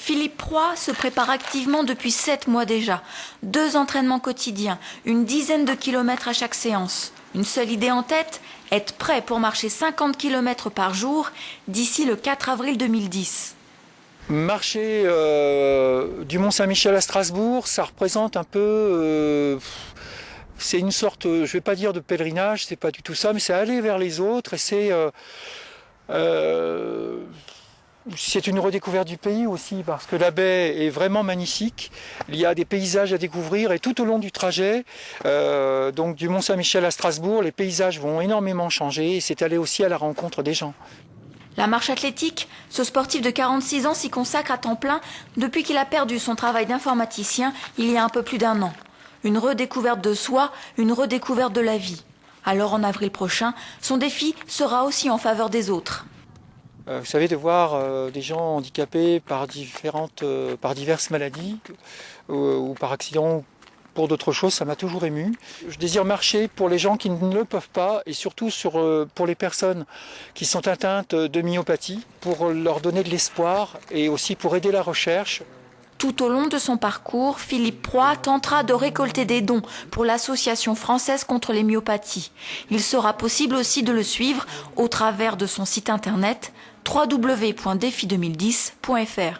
Philippe Proy se prépare activement depuis 7 mois déjà. 2 entraînements quotidiens, une dizaine de kilomètres à chaque séance. Une seule idée en tête, être prêt pour marcher 50 km par jour d'ici le 4 avril 2010. Marcher du Mont-Saint-Michel à Strasbourg, ça représente un peu... c'est une sorte, je ne vais pas dire de pèlerinage, c'est pas du tout ça, mais c'est aller vers les autres et c'est une redécouverte du pays aussi, parce que la baie est vraiment magnifique. Il y a des paysages à découvrir et tout au long du trajet, donc du Mont-Saint-Michel à Strasbourg, les paysages vont énormément changer et c'est aller aussi à la rencontre des gens. La marche athlétique, ce sportif de 46 ans s'y consacre à temps plein depuis qu'il a perdu son travail d'informaticien il y a un peu plus d'1 an. Une redécouverte de soi, une redécouverte de la vie. Alors en avril prochain, son défi sera aussi en faveur des autres. Vous savez, de voir des gens handicapés par diverses maladies ou par accident ou pour d'autres choses, ça m'a toujours ému. Je désire marcher pour les gens qui ne le peuvent pas et surtout pour les personnes qui sont atteintes de myopathie, pour leur donner de l'espoir et aussi pour aider la recherche. Tout au long de son parcours, Philippe Proy tentera de récolter des dons pour l'Association française contre les myopathies. Il sera possible aussi de le suivre au travers de son site internet www.defi2010.fr.